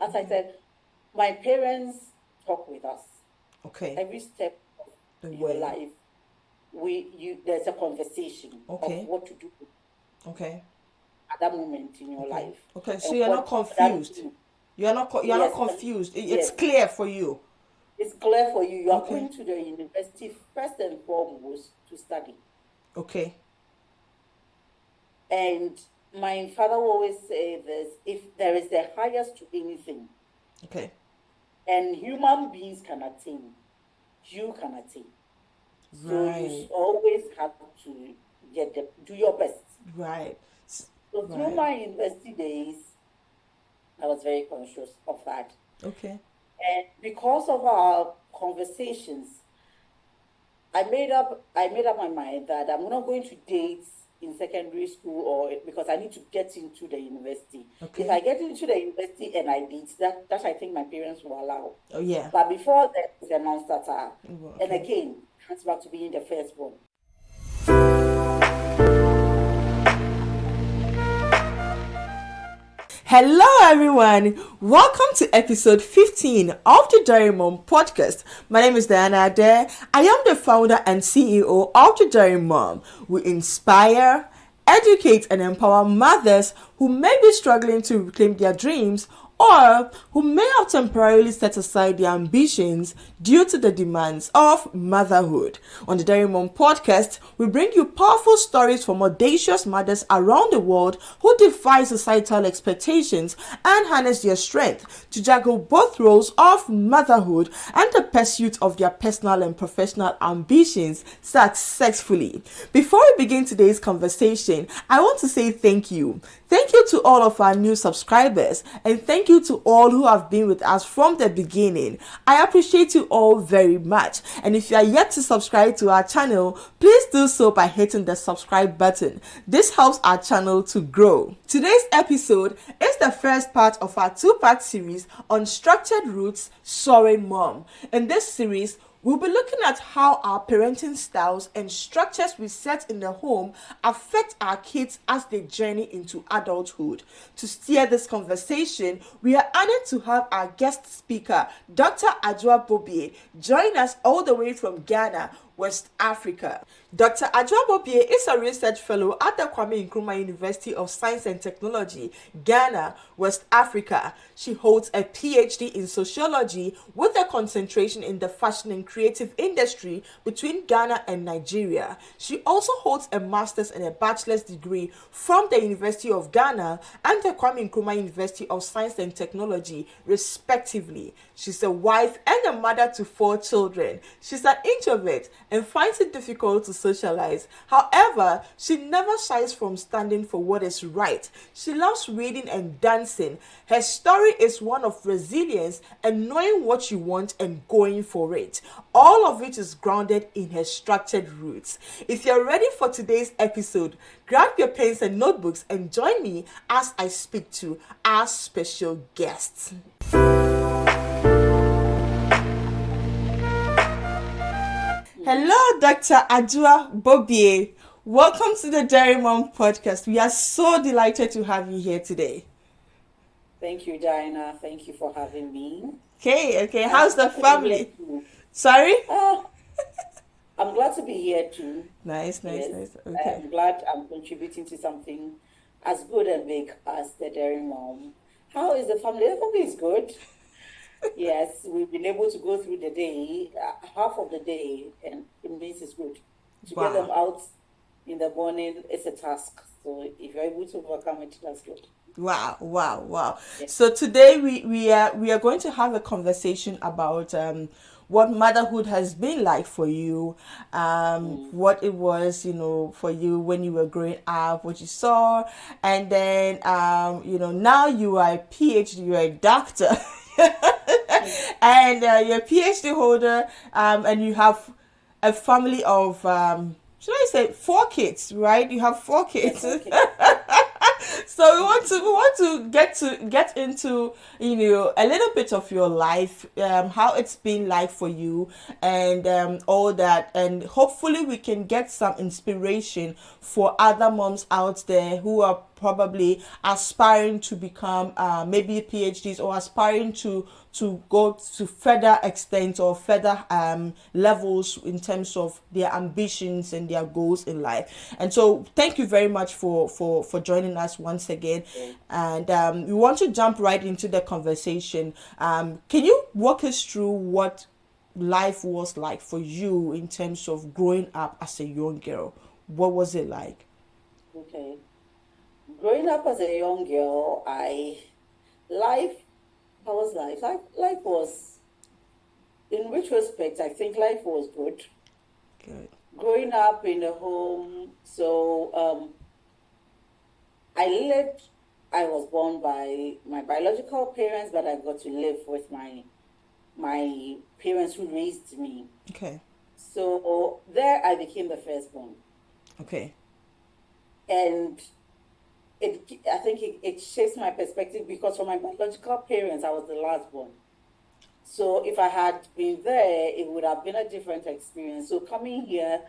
As I said, my parents talk with us. Okay. Every step of The your way. life, there's a conversation of Okay. what to do Okay. at that moment in your Okay. life Okay. So and you're not what that confused. means. You're not Yes, confused. It's yes, clear for you. it's clear for you. You are Okay. going to the university first and foremost to study. Okay. And my father always say this: if there is the highest to anything, Okay. and human beings can attain, you can attain. So you Right. always have to do your best. Right. So through Right. my university days, I was very conscious of that. Okay. And because of our conversations, I made up my mind that I'm not going to date in secondary school or because I need to get into the university. If Okay. I get into the university and I date, that I think my parents will allow. Oh yeah. But before that, it's a non-starter. And Okay. again, comes back to being the firstborn. Hello, everyone. Welcome to episode 15 of the Dairy Mom podcast. My name is Diana Ade. I am the founder and CEO of the Dairy Mom. We inspire, educate, and empower mothers who may be struggling to reclaim their dreams or who may have temporarily set aside their ambitions due to the demands of motherhood. On the Dairy Mom podcast, we bring you powerful stories from audacious mothers around the world who defy societal expectations and harness their strength to juggle both roles of motherhood and the pursuit of their personal and professional ambitions successfully. Before we begin today's conversation, I want to say thank you. Thank you to all of our new subscribers and thank you to all who have been with us from the beginning. I appreciate you all very much. And if you are yet to subscribe to our channel, please do so by hitting the subscribe button. This helps our channel to grow. Today's episode is the first part of our two-part series on structured roots, Soaring Mom. In this series, we'll be looking at how our parenting styles and structures we set in the home affect our kids as they journey into adulthood. To steer this conversation, we are honored to have our guest speaker, Dr. Adwoa Bobie, join us all the way from Ghana, West Africa. Dr. Adwoa Bobie is a research fellow at the Kwame Nkrumah University of Science and Technology, Ghana, West Africa. She holds a PhD in sociology with a concentration in the fashion and creative industry between Ghana and Nigeria. She also holds a master's and a bachelor's degree from the University of Ghana and the Kwame Nkrumah University of Science and Technology, respectively. She's a wife and a mother to 4 children. She's an introvert and finds it difficult to socialize. However, she never shies from standing for what is right. She loves reading and dancing. Her story is one of resilience and knowing what you want and going for it. All of it is grounded in her structured roots. If you're ready for today's episode, grab your pens and notebooks and join me as I speak to our special guest. Hello, Dr. Adwoa Bobie. Welcome to the Dairy Mom podcast. We are so delighted to have you here today. Thank you, Diana. Thank you for having me. Okay. I'm How's the glad to be here family? too. Sorry? Ah, I'm glad to be here too. Nice. Yes, Okay. I'm glad I'm contributing to something as good and big as the Dairy Mom. How is the family? The family is good. Yes, we've been able to go through the day, half of the day, and it means it's good. To get them Wow. out in the morning is a task. So if you're able to overcome it, that's good. Wow. Yeah. So today we are going to have a conversation about what motherhood has been like for you, Mm. what it was, for you when you were growing up, what you saw, and then now you are a PhD, you're a doctor, and you're a PhD holder, and you have a family of should I say 4 kids, right? You have 4 kids. Yes, okay. So we want to get into a little bit of your life, how it's been like for you, and all that, and hopefully we can get some inspiration for other moms out there who are probably aspiring to become maybe PhDs, or aspiring to go to further extent or further levels in terms of their ambitions and their goals in life. And so thank you very much for joining us once again. And we want to jump right into the conversation. Can you walk us through what life was like for you in terms of growing up as a young girl? What was it like? Okay. Growing up as a young girl, life, how was life? Life was, in retrospect, I think life was good. Good. Growing up in a home, so I lived, I was born by my biological parents, but I got to live with my parents who raised me. Okay. So there I became the firstborn. Okay. And I think it shapes my perspective because for my biological parents, I was the last born. So if I had been there, it would have been a different experience. So coming here,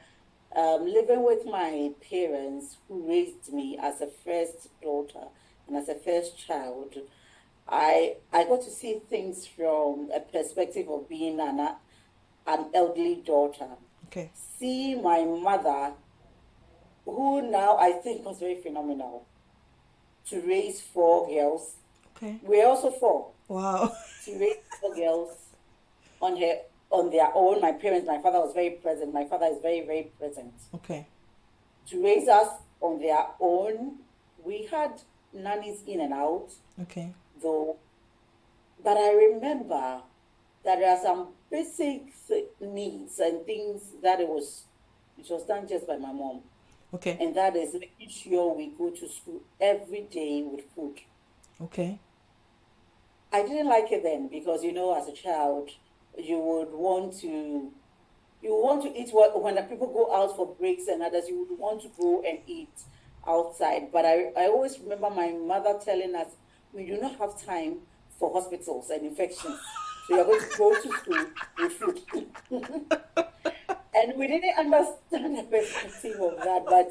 living with my parents who raised me as a first daughter and as a first child, I got to see things from a perspective of being an elderly daughter. Okay. See my mother, who now I think was very phenomenal, to raise four girls. Okay. We're also four. Wow. To raise four girls on her on their own. My father was very present. My father is very, very present. Okay. To raise us on their own, we had nannies in and out, Okay. though. But I remember that there are some basic needs and things that it was done just by my mom. Okay. And that is making sure we go to school every day with food. Okay. I didn't like it then because, as a child, you would want to eat when the people go out for breaks and others, you would want to go and eat outside. But I always remember my mother telling us, we do not have time for hospitals and infections. So you're going to go to school with food. And we didn't understand the perspective of that. But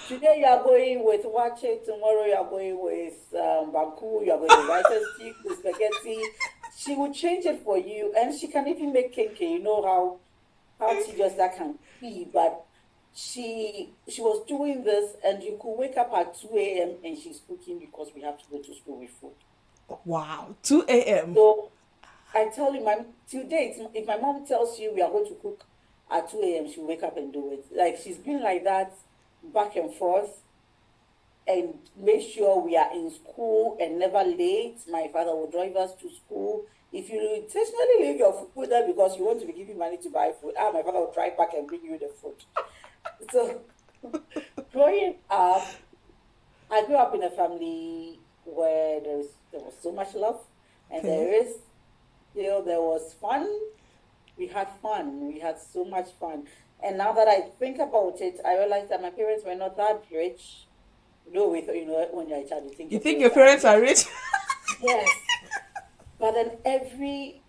today you are going with wache, tomorrow you are going with banku, you are going with rice stew, with spaghetti. She will change it for you, and she can even make cake. You know how tedious that can be, but she was doing this, and you could wake up at 2 a.m. and she's cooking because we have to go to school with food. Wow. 2 a.m. So I tell you, till date, if my mom tells you we are going to cook at 2 a.m., she'll wake up and do it. Like she's been like that back and forth and make sure we are in school and never late. My father will drive us to school. If you intentionally leave your food there because you want to be giving money to buy food, my father will drive back and bring you the food. So growing up, I grew up in a family where there was so much love, and Okay. there was fun. We had fun. We had so much fun. And now that I think about it, I realize that my parents were not that rich. No, when you're a child, you think You your think your parents are parents are rich. rich? Yes. But then every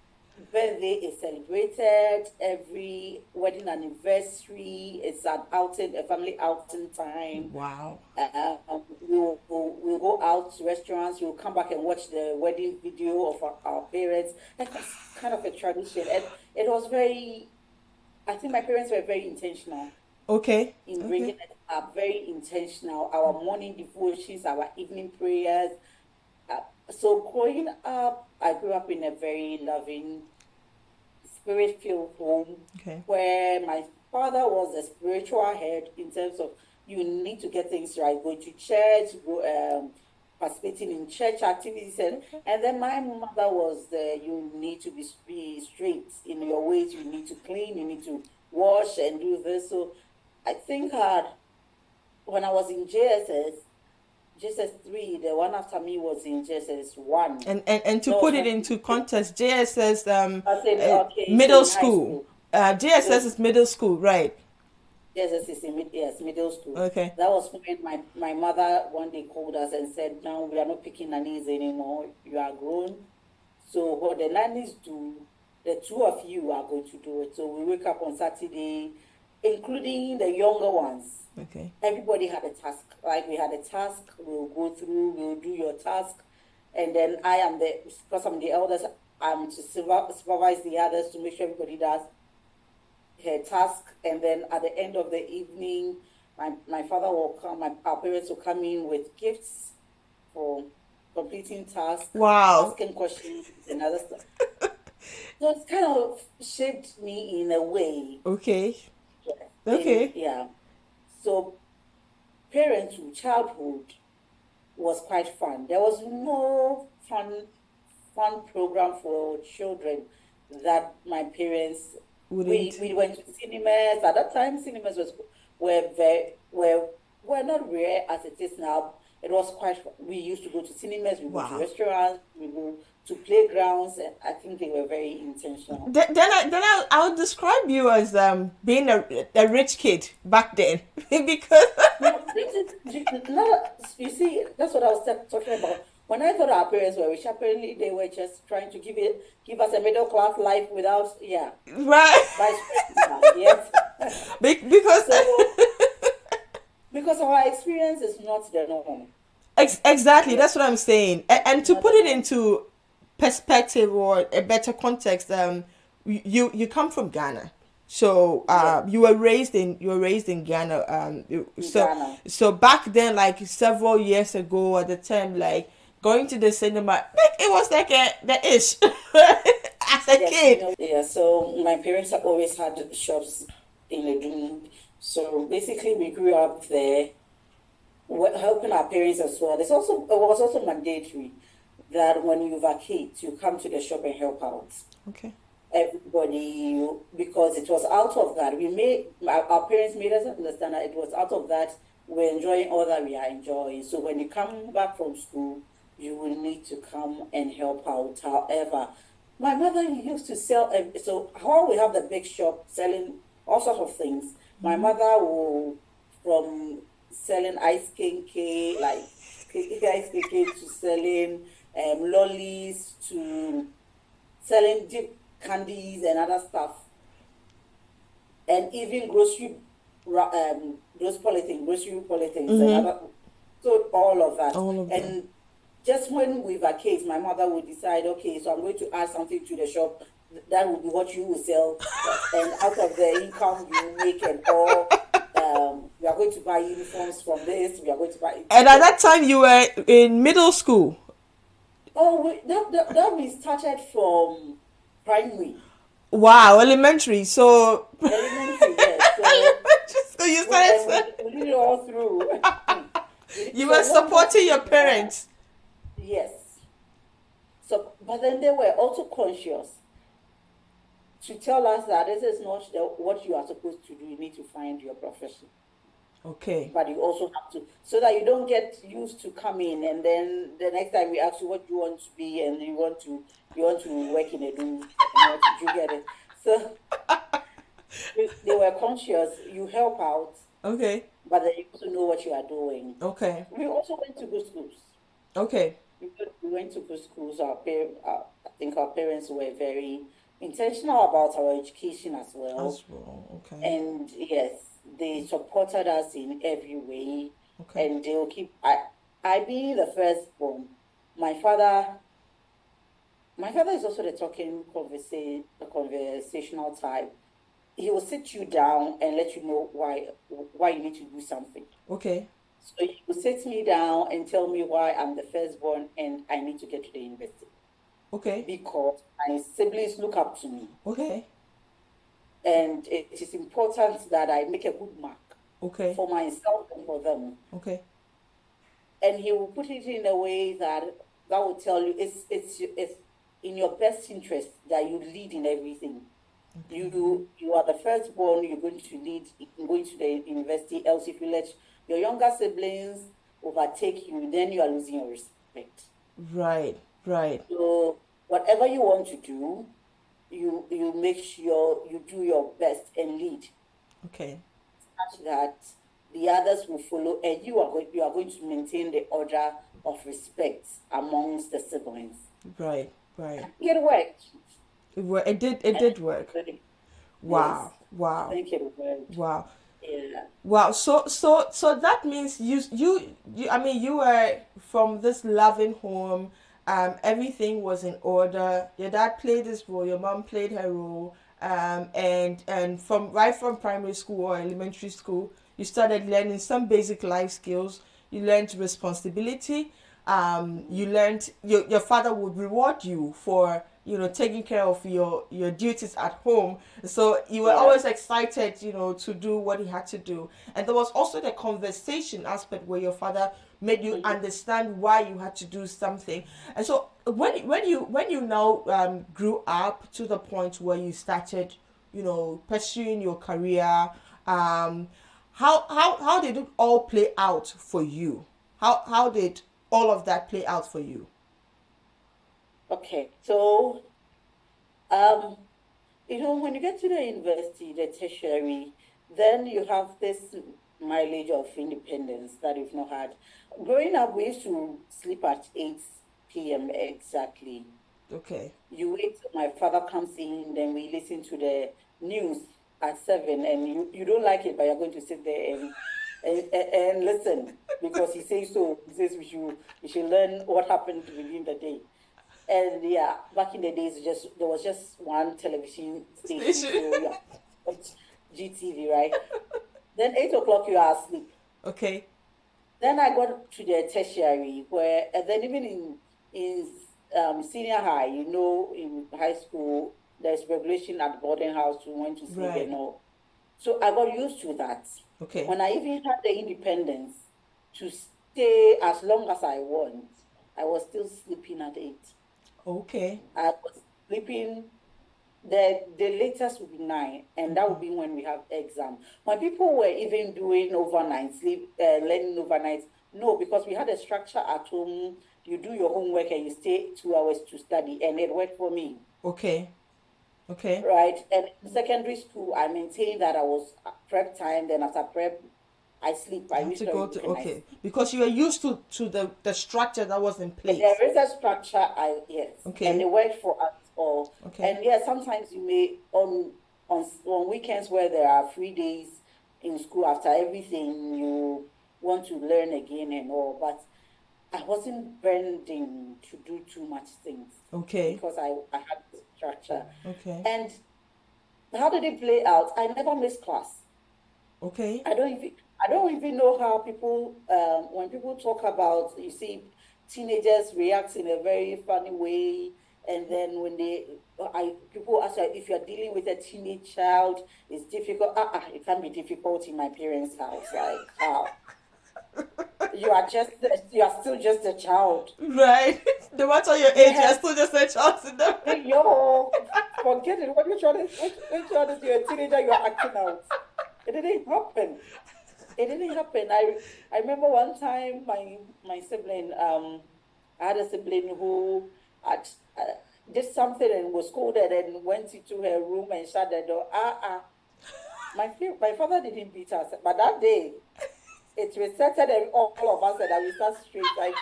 birthday is celebrated, every wedding anniversary is an outing, a family outing time. Wow. We'll go out to restaurants, we'll come back and watch the wedding video of our parents. That was kind of a tradition. And it was I think my parents were very intentional Okay. in bringing Okay. it up, very intentional. Our morning devotions, our evening prayers. Uh, so growing up, I grew up in a very loving, spirit-filled home Okay. where my father was the spiritual head in terms of you need to get things right, going to church, participating in church activities, Okay. and then my mother was the you need to be straight in your ways, you need to clean, you need to wash and do this. So I think when I was in JSS 3, the one after me was in JSS 1. And to That was put it when into context, JSS I said, okay, so middle in high school. school, middle JSS is school. middle school, right? JSS is yes, middle school. Okay. That was when my mother one day called us and said, now we are not picking nannies anymore. You are grown. So what the nannies do, the two of you are going to do it. So we wake up on Saturday, including the younger ones. Okay. Everybody had a task. Like we had a task, we'll go through, we'll do your task, and then because I'm the eldest, I'm to supervise the others to make sure everybody does her task, and then at the end of the evening, my father will come, our parents will come in with gifts for completing tasks, Wow. asking questions, and other stuff. So it's kind of shaped me in a way. Okay. In Okay. yeah. So parenthood, childhood was quite fun. There was no fun program for children that my parents Wouldn't. we went to cinemas. At that time cinemas were not rare as it is now. It was quite we used to go to cinemas, we go to Wow. restaurants, we go to playgrounds, and I think they were very intentional. Then I would describe you as being a rich kid back then because No, this is you see, that's what I was talking about. When I thought our parents were rich, apparently they were just trying to give us a middle class life without, yeah, right vice versa. Yes. because So because our experience is not the norm. exactly Yes, that's what I'm saying. And it's to not put the it norm. into perspective or a better context, you come from Ghana. So Yes, you were raised in Ghana. in So Ghana. back then, like several years ago, at the time, like going to the cinema, like it was like the ish as a Yes, kid. yeah. So my parents have always had shops in Ledum. So basically, we grew up there, helping our parents as well. It was also mandatory that when you vacate, you come to the shop and help out Okay. everybody, because it was out of that. Our parents made us understand that it was out of that we're enjoying all that we are enjoying. So when you come back from school, you will need to come and help out. However, my mother used to sell, so how we have the big shop selling all sorts of things. My mother will, from selling ice cream cake, like ice cream cake, to selling lollies, to selling deep candies and other stuff, and even grocery polythings and Mm-hmm. other, so all of that. All of them. And just when we vacate, my mother would decide, okay, so I'm going to add something to the shop. That will be what you will sell, and out of the income you make, and all, we are going to buy uniforms from this. We are going to buy. And at So, that time, you were in middle school. oh, that we started from primary, Wow, elementary. So elementary, yes. So elementary school, you started. we did it all through. You were So one more supporting your thing that, parents. yes. So, but then they were also conscious to tell us that this is not what you are supposed to do. You need to find your profession, Okay. but you also have to, so that you don't get used to coming, and then the next time we ask you what you want to be, and you want to work in a do, and you get it. So they were conscious. You help out, Okay. but then you also know what you are doing. Okay. We also went to good schools. Okay. We went to good schools. I think our parents were very intentional about our education as well. As well. Okay. And yes, they supported us in every way. Okay. And they will I being the firstborn, my father, my father is also the conversational type. He will sit you down and let you know why you need to do something. Okay. So he will sit me down and tell me why I'm the firstborn and I need to get to the university, Okay. because my siblings look up to me. Okay. And it is important that I make a good mark Okay. for myself and for them. Okay. And he will put it in a way that will tell you it's in your best interest that you lead in everything. You are the firstborn, you're going to lead in going to the university. Else, if you let your younger siblings overtake you, then you are losing your respect. Right. Right. So whatever you want to do, you make sure you do your best and lead, Okay. such that the others will follow, and you are going to maintain the order of respect amongst the siblings. Right. Right. It worked. It did. It did work. Really, yes. Wow. Wow. Thank you very much. Wow. Yeah. Wow. So that means you I mean you were from this loving home. Everything was in order. Your dad played his role. Your mom played her role. And from right from primary school or elementary school, you started learning some basic life skills. You learned responsibility. You learned your father would reward you for taking care of your duties at home, so you were Yeah. always excited to do what he had to do. And there was also the conversation aspect where your father made you Mhm. understand why you had to do something. And so when you now grew up to the point where you started pursuing your career, how did it all play out for you? How did all of that play out for you? Okay. So, um, when you get to the university, the tertiary, then you have this mileage of independence that you've not had. Growing up, we used to sleep at 8 p.m. exactly. Okay. You wait till my father comes in, then we listen to the news at 7, and you don't like it, but you're going to sit there and listen because he says so. He says we should learn what happened within the day. And yeah, back in the days, just there was just one television station, Station. so yeah, watch GTV, right? Then 8 o'clock you are asleep. Okay. Then I got to the tertiary where, and then even in senior high, in high school, there's regulation at boarding house to when to sleep and Right. all. So I got used to that. Okay. When I even had the independence to stay as long as I want, I was still sleeping at 8. Okay. I was sleeping. The latest would be 9, and that would be when we have exam. When people were even doing overnight sleep, learning overnight, no, because we had a structure at home. You do your homework and you stay 2 hours to study, and it worked for me, Okay. Okay. right? And in secondary school, I maintained that I was prep time. Then after prep, I sleep. I You have read to go storybook to and I okay sleep. because you were used to the structure that was in place. There is a structure, yes, and Okay. it worked for us all. Okay. And yeah, sometimes you may on weekends where there are free days in school after everything you want to learn again and all, but I wasn't bending to do too much things Okay. because I had the structure. Okay. And how did it play out? I never missed class. Okay. I don't even know how people when people talk about, you see teenagers react in a very funny way, and then when people ask you if you're dealing with a teenage child, it's difficult. It can be difficult in my parents' house. Like how you are still just a child. Right. No matter your age, you're Yes, still just a child to them. yo, forget it. What you trying to which child is you're a teenager? You are acting out. It didn't happen. It didn't happen. I remember one time my sibling, I had a sibling who had, did something and was scolded and went into her room and shut the door. My father didn't beat us, but that day it resetted all of us, and that we start straight. Like,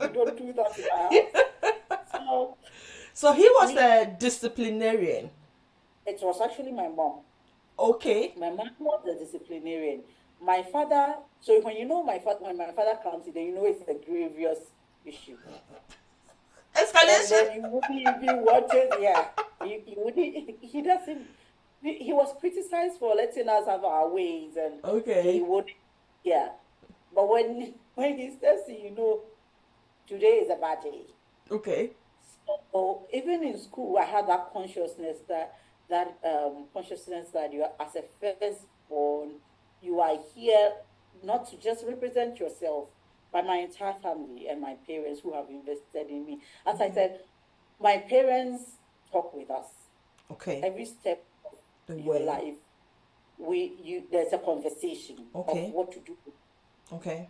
you don't do that in my house. So So he was me, a disciplinarian. it was actually my mom. Okay. My mom was the disciplinarian. My father, so when my father comes in, then you know it's a grievous issue. And Escalation. then you wouldn't even watch it. Yeah. He wouldn't, he doesn't, he was criticized for letting us have our ways, and he Okay. would, yeah. But when he says, today is a bad day. Okay. So even in school, I had that consciousness that you are, as a firstborn, you are here not to just represent yourself, but my entire family and my parents who have invested in me. As I said, my parents talk with us Okay. every step of The your way. life. There's a conversation of Okay. what to do Okay.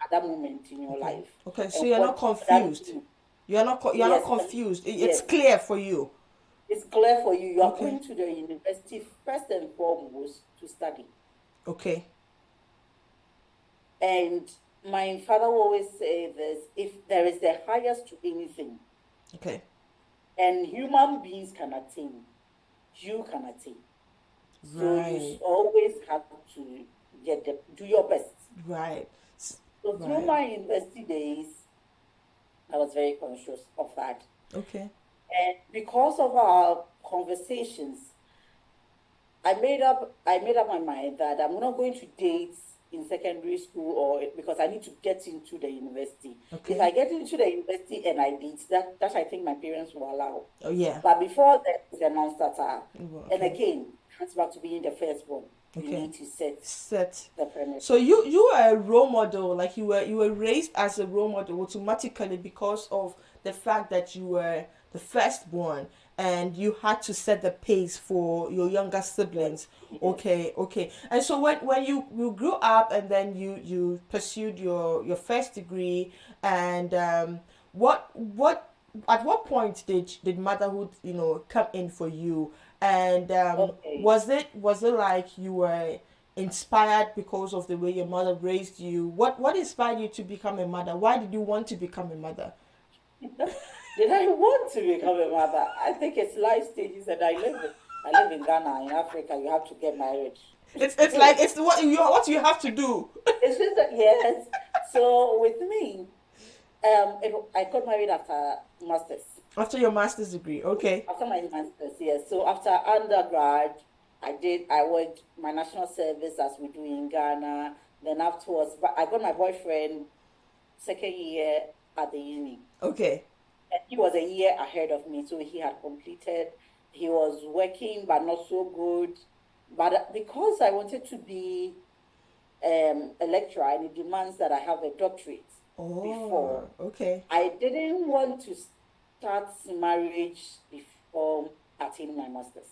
at that moment in your Okay. life Okay. and So you're not what that confused. means. You're not Yes, and confused. It's yes, clear for you. it's clear for you. You are Okay. going to the university first and foremost to study. Okay. And my father will always say this: if there is the highest to anything, Okay. and human beings can attain, you can attain. So you Right. always have to do your best. Right. So through Right. my university days, I was very conscious of that. Okay. And because of our conversations, I made up my mind that I'm not going to date in secondary school or because I need to get into the university. If Okay. I get into the university and I date, that I think my parents will allow. Oh yeah. But before that, it's a non-starter. And Okay. again, comes back to being the firstborn. You Okay. need to set Set. the premise. So you were a role model, like you were raised as a role model automatically because of the fact that you were the firstborn and you had to set the pace for your younger siblings. Yes. Okay, okay. And so when you grew up and then you pursued your first degree and what at what point did motherhood come in for you and Okay. was it like you were inspired because of the way your mother raised you? What inspired you to become a mother? Why did you want to become a mother? Did I want to become a mother? I think it's life stages, and I live in Ghana, in Africa. You have to get married. It's like it's what you have to do. It's just that, yes. So with me, I got married after masters. After your master's degree. Okay. After my master's, yes. So after undergrad, I worked my national service as we do in Ghana. Then afterwards, but I got my boyfriend second year at the uni. Okay. And he was a year ahead of me, so he had completed. He was working, but not so good. But because I wanted to be a lecturer, and it demands that I have a doctorate Oh, before, okay. I didn't want to start marriage before attaining my master's.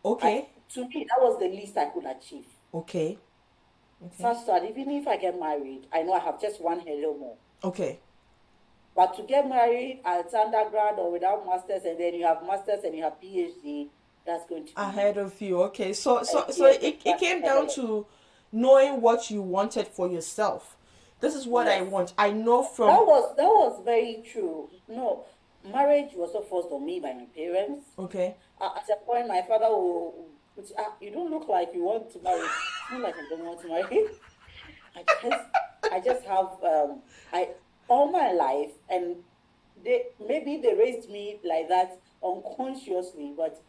I Okay. To me, that was the least I could achieve. Okay. Okay. Such that even if I get married, I know I have just one hello more. Okay. But to get married at undergrad or without masters, and then you have masters and you have PhD, that's going to be Ahead of you. Okay. So yes, it that's came down ahead of to knowing what you wanted for yourself. This is what I yes. want. I know That from was that was very true. No, marriage was not forced on me by my parents. okay. At a point, my father would say, "You don't look like you want to marry. It's not like I don't want to marry. I just, I just have I all my life, and maybe they raised me like that unconsciously, but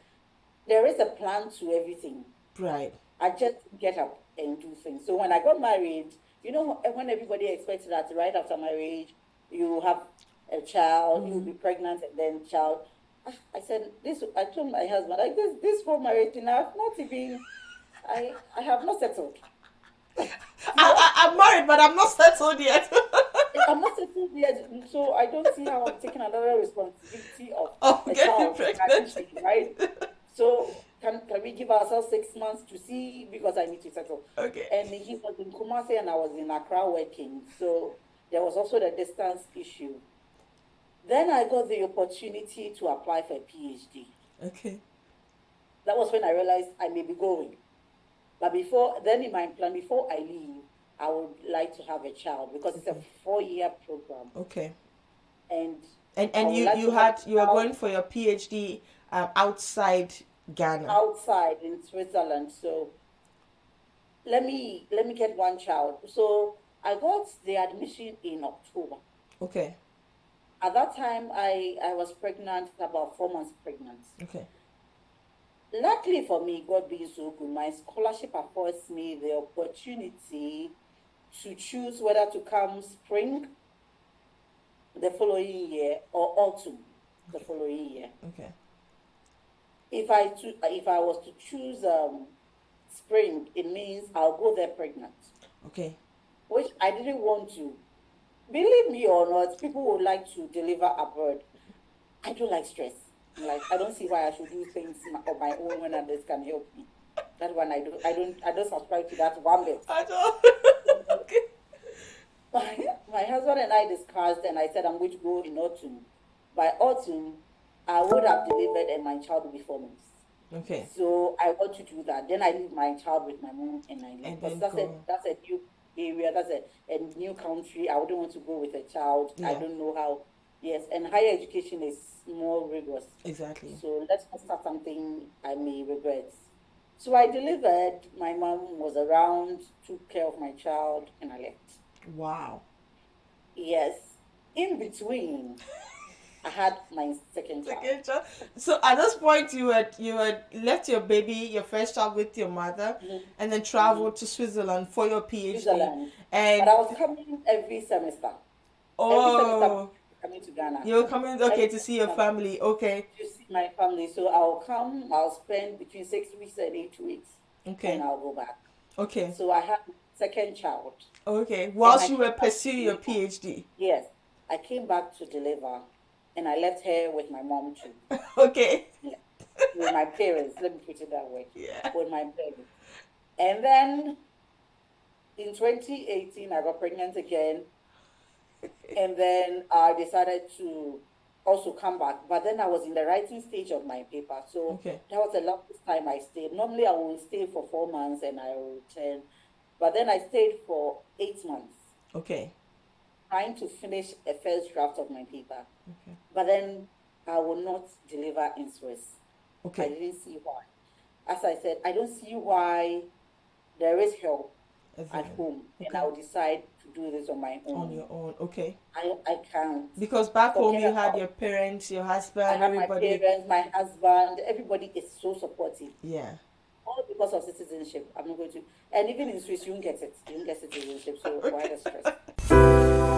there is a plan to everything. Right. I just get up and do things. So when I got married, when everybody expects that right after marriage, you have a child, you'll be pregnant, and then child. I said this. I told my husband, like this whole marriage thing. I've not even. I have not settled. So I'm married, but I'm not settled yet. I'm not settled yet. So I don't see how I'm taking another responsibility of Oh, a getting child in pregnant. addition, right? So can we give ourselves 6 months to see because I need to settle. Okay. And he was in Kumasi and I was in Accra working. So there was also the distance issue. Then I got the opportunity to apply for a PhD. Okay. That was when I realized I may be going. But before then in my plan, before I leave, I would like to have a child because it's a Okay. 4-year program. Okay. And And I and would you like you to have had a you were child going for your PhD outside Ghana. outside in Switzerland. So let me get one child. So I got the admission in October. Okay. At that time, I was pregnant, about 4 months pregnant. Okay. Luckily for me, God being so good, my scholarship affords me the opportunity to choose whether to come spring the following year or autumn the following year. Okay. If I was to choose spring, it means I'll go there pregnant, Okay. which I didn't want to. Believe me or not, people would like to deliver abroad. I don't like stress. Like I don't see why I should do things on my own when others can help me. That one I don't subscribe to that one bit. I don't. Okay. My husband and I discussed, and I said I'm going to go in autumn. By autumn, I would have delivered, and my child will be 4 months. Okay. So I want to do that. Then I leave my child with my mom, and I leave And because then that's a go. that's a new area, that's a new country. I wouldn't want to go with a child. I Yeah. don't know how. Yes, and higher education is more rigorous. Exactly. So let's not start something I may regret. So I delivered. My mom was around, took care of my child, and I left. Wow. Yes. In between, I had my second child. Okay, so at this point, you had left your baby, your first child, with your mother, Mhm. and then Mhm. traveled to Switzerland for your PhD. Switzerland. But And I was coming every semester. Every semester, oh, coming to Ghana. you're coming, okay, Every to see your semester family. Okay, to see my family. So I'll come, I'll spend between 6 weeks and 8 weeks, and okay, I'll go back. okay, So I had my second child, okay. and I Whilst you were came back pursuing to your deliver. PhD. Yes, I came back to deliver, and I left her with my mom too. Okay. Yeah, with my parents. Let me put it that way, Yeah. with my parents. And then in 2018, I got pregnant again, and then I decided to also come back. But then I was in the writing stage of my paper, so Okay. that was the longest time I stayed. Normally, I will stay for 4 months and I will return, but then I stayed for 8 months Okay. trying to finish a first draft of my paper. Okay. But then I will not deliver in Swiss. I Okay. didn't see why. As I said, I don't see why there is help at Available. home, and Okay. I'll decide to do this on my On own. your own. Okay. I can't. Because back home Forget you had about. your parents, your I husband, have my everybody. parents, my husband, everybody is so supportive. Yeah. All because of citizenship. I'm not going to, and even in Swiss, you won't get it. You won't get citizenship. So why Okay. the stress?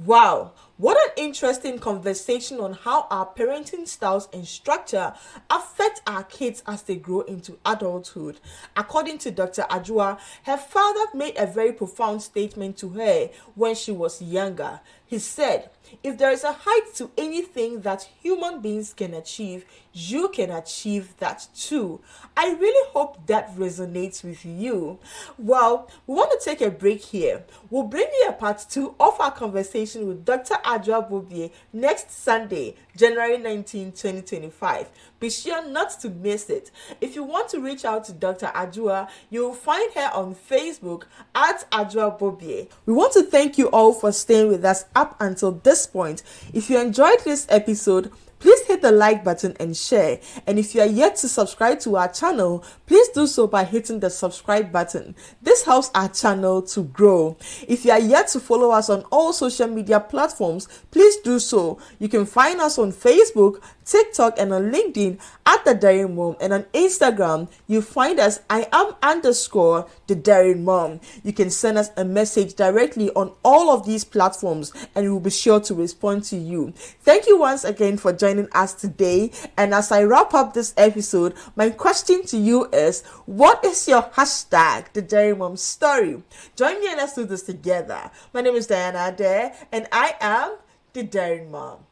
Wow, what an interesting conversation on how our parenting styles and structure affect our kids as they grow into adulthood. According to Dr. Adwoa, her father made a very profound statement to her when she was younger. He said, "If there is a height to anything that human beings can achieve, you can achieve that too." I really hope that resonates with you. Well, we want to take a break here. We'll bring you a part 2 of our conversation with Dr. Adwoa Bobie next Sunday, January 19, 2025. Be sure not to miss it. If you want to reach out to Dr. Adwoa, you'll find her on Facebook at Adwoa Bobie. We want to thank you all for staying with us up until this point. If you enjoyed this episode, please hit the like button and share. And if you are yet to subscribe to our channel, please do so by hitting the subscribe button. This helps our channel to grow. If you are yet to follow us on all social media platforms, please do so. You can find us on Facebook, TikTok, and on LinkedIn at The Daring Mom. And on Instagram, you find us _The Daring Mom. You can send us a message directly on all of these platforms and we will be sure to respond to you. Thank you once again for joining us today. And as I wrap up this episode, my question to you is, what is your hashtag, The Daring Mom story? Join me and let's do this together. My name is Diana Adair and I am The Daring Mom.